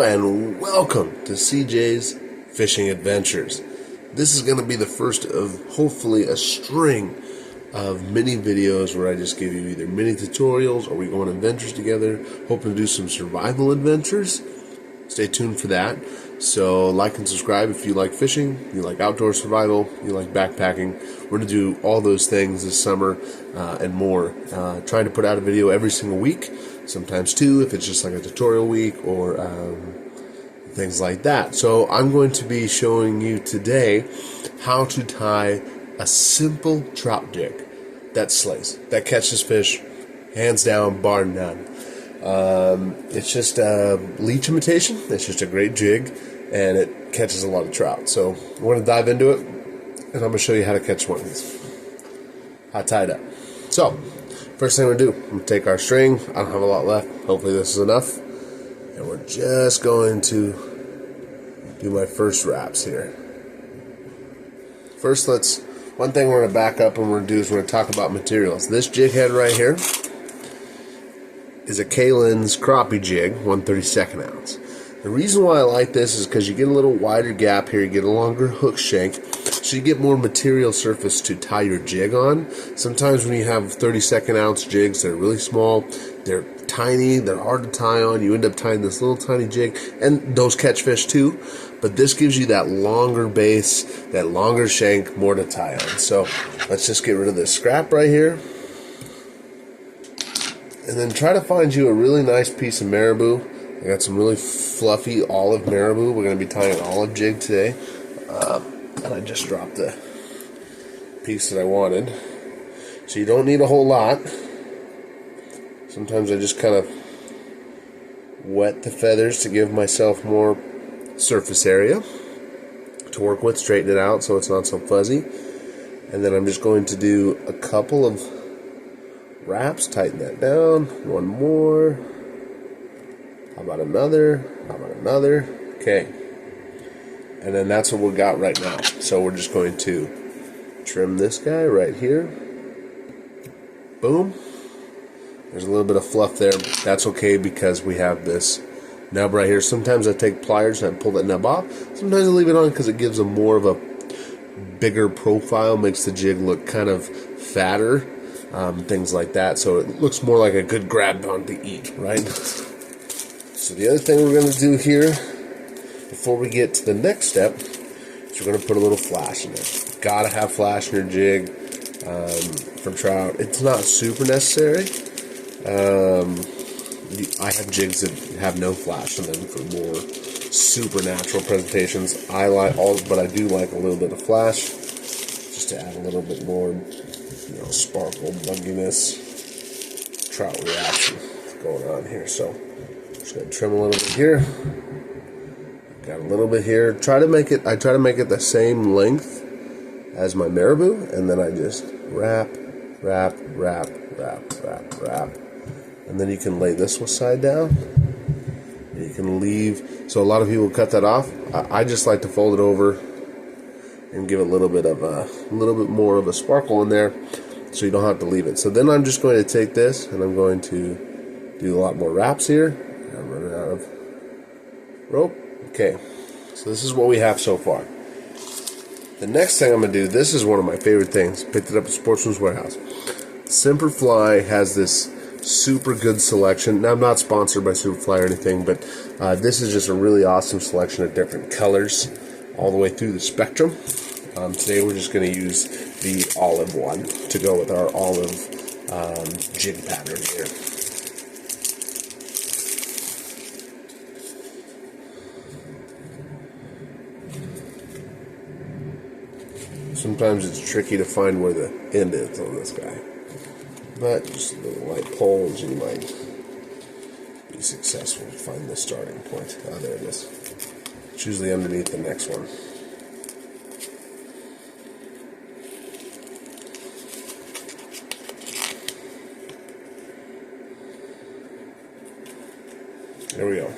and welcome to CJ's Fishing Adventures. This is going to be the first of hopefully a string of mini videos where I just give you either mini tutorials or we go on adventures together, hoping to do some survival adventures. Stay tuned for that. So like and subscribe if you like fishing, you like outdoor survival, you like backpacking. We're going to do all those things this summer and more. Trying to put out a video every single week, sometimes two if it's just like a tutorial week or things like that. So I'm going to be showing you today how to tie a simple trout jig that slays, that catches fish, hands down, bar none. It's just a leech imitation. It's just a great jig, and it catches a lot of trout. So we're going to dive into it, and I'm going to show you how to catch one of these. How tied up. So, first thing we're going to do, I'm going to take our string. I don't have a lot left. Hopefully this is enough. And we're just going to do my first wraps here. First, one thing we're going to back up and we're going to do is we're going to talk about materials. This jig head right here is a Kalin's crappie jig, 1/32 ounce. The reason why I like this is because you get a little wider gap here, you get a longer hook shank, so you get more material surface to tie your jig on. Sometimes when you have 32nd ounce jigs, they're really small, they're tiny, they're hard to tie on, you end up tying this little tiny jig, and those catch fish too, but this gives you that longer base, that longer shank, more to tie on. So let's just get rid of this scrap right here. And then try to find you a really nice piece of marabou. I got some really fluffy olive marabou. We're going to be tying an olive jig today. And I just dropped the piece that I wanted. So you don't need a whole lot. Sometimes I just kind of wet the feathers to give myself more surface area to work with, straighten it out so it's not so fuzzy. And then I'm just going to do a couple of wraps, tighten that down, one more, how about another, okay, and then that's what we got right now. So we're just going to trim this guy right here, boom, there's a little bit of fluff there, that's okay because we have this nub right here. Sometimes I take pliers and I pull that nub off, sometimes I leave it on because it gives a more of a bigger profile, makes the jig look kind of fatter. Things like that, so it looks more like a good grab on to eat, right? So the other thing we're going to do here, before we get to the next step, is we're going to put a little flash in there. Gotta have flash in your jig for trout. It's not super necessary. I have jigs that have no flash in them for more supernatural presentations. I like but I do like a little bit of flash, just to add a little bit more, sparkle, bugginess, trout reaction going on here. So just gonna trim a little bit here. Got a little bit here. I try to make it the same length as my marabou, and then I just wrap, and then you can lay this one side down. You can leave. So a lot of people cut that off. I just like to fold it over and give a little bit more of a sparkle in there, so you don't have to leave it. So then I'm just going to take this and I'm going to do a lot more wraps here. I'm running out of rope. Okay, so this is what we have so far. The next thing I'm going to do, this is one of my favorite things. Picked it up at Sportsman's Warehouse. Superfly has this super good selection. Now, I'm not sponsored by Superfly or anything, but this is just a really awesome selection of different colors all the way through the spectrum. Today we're just going to use the olive one to go with our olive jig pattern here. Sometimes it's tricky to find where the end is on this guy, but just a little light pull and you might be successful to find the starting point. Oh, there it is. It's usually underneath the next one. There we go.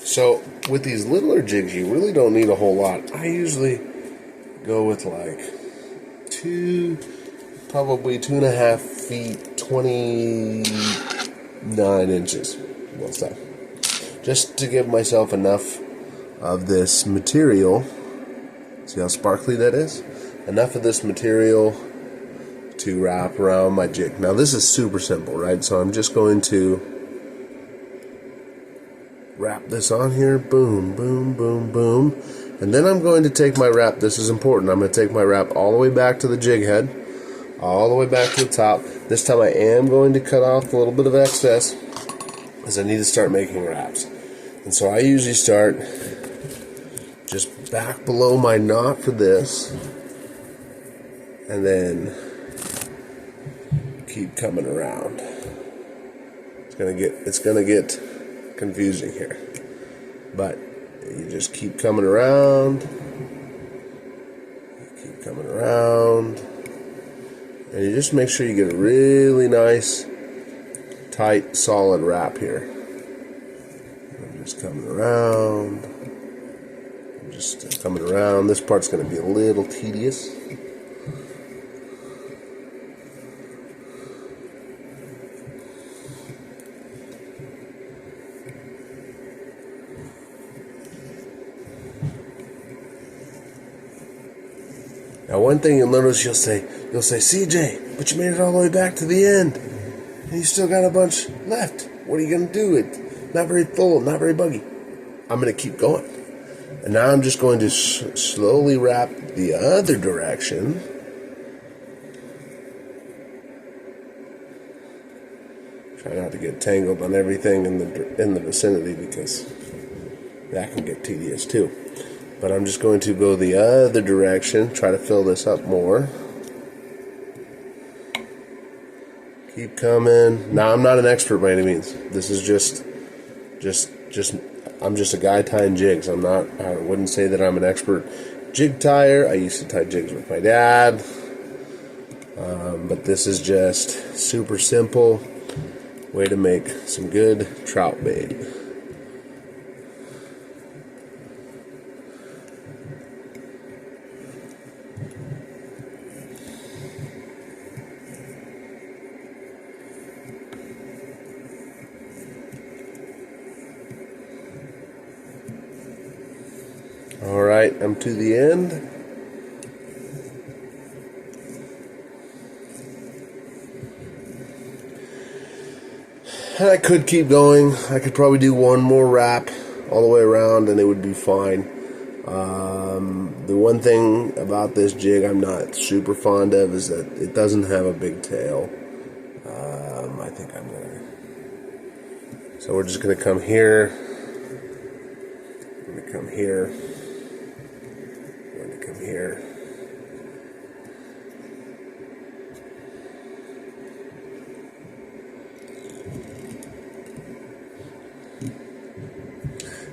So with these littler jigs, you really don't need a whole lot. I usually go with like probably 2.5 feet, 29 inches. What's that? just to give myself enough of this material. See how sparkly that is? Enough of this material to wrap around my jig. Now this is super simple, right? So I'm just going to wrap this on here. Boom, boom, boom, boom. And then I'm going to take my wrap. This is important. I'm going to take my wrap all the way back to the jig head, all the way back to the top. This time I am going to cut off a little bit of excess, as I need to start making wraps. And so I usually start just back below my knot for this, and then keep coming around. It's gonna get confusing here, but you just keep coming around, and you just make sure you get a really nice, tight, solid wrap here. I'm just coming around. Just coming around. This part's going to be a little tedious. Now, one thing you'll notice, you'll say, CJ, but you made it all the way back to the end, and you still got a bunch left. What are you going to do? It's not very full, not very buggy. I'm going to keep going. And now I'm just going to slowly wrap the other direction. Try not to get tangled on everything in the vicinity, because that can get tedious too. But I'm just going to go the other direction, try to fill this up more. Keep coming. Now, I'm not an expert by any means. This is just I'm just a guy tying jigs. I wouldn't say that I'm an expert jig tyer. I used to tie jigs with my dad. But this is just super simple way to make some good trout bait. Alright, I'm to the end. And I could keep going. I could probably do one more wrap all the way around and it would be fine. The one thing about this jig I'm not super fond of is that it doesn't have a big tail. I think I'm going to... So we're just going to come here. I'm going to come here. Here.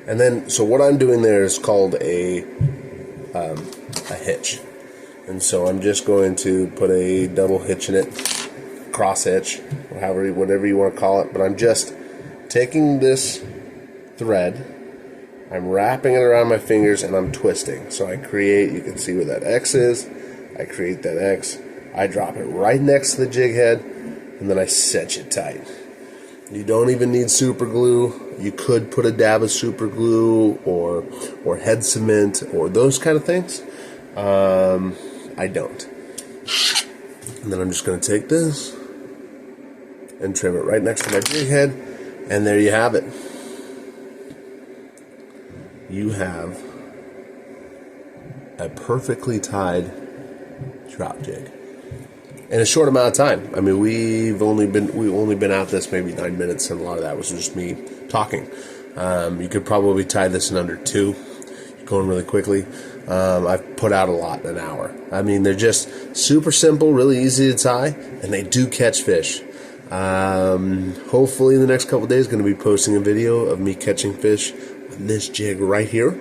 And then, so what I'm doing there is called a hitch. And so I'm just going to put a double hitch in it, cross hitch, or whatever you want to call it. But I'm just taking this thread, I'm wrapping it around my fingers, and I'm twisting. So I create, you can see where that X is. I create that X. I drop it right next to the jig head, and then I cinch it tight. You don't even need super glue. You could put a dab of super glue or head cement or those kind of things. I don't. And then I'm just going to take this and trim it right next to my jig head, and there you have it. You have a perfectly tied trout jig in a short amount of time. I mean, we've only been at this maybe 9 minutes, and a lot of that was just me talking. You could probably tie this in under 2. You're going really quickly. I've put out a lot in an hour. I mean, they're just super simple, really easy to tie, and they do catch fish. Hopefully in the next couple of days, going to be posting a video of me catching fish on this jig right here.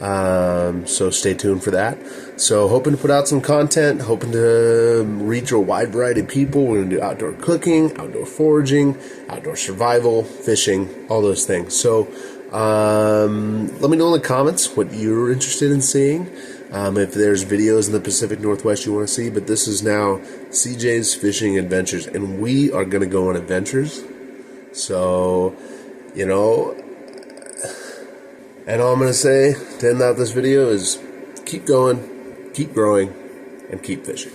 So stay tuned for that. So hoping to put out some content, hoping to reach a wide variety of people. We're going to do outdoor cooking, outdoor foraging, outdoor survival, fishing, all those things. So let me know in the comments what you're interested in seeing. If there's videos in the Pacific Northwest you want to see. But this is now CJ's Fishing Adventures, and we are going to go on adventures. So, you know, And all I'm going to say to end out this video is keep going, keep growing, and keep fishing.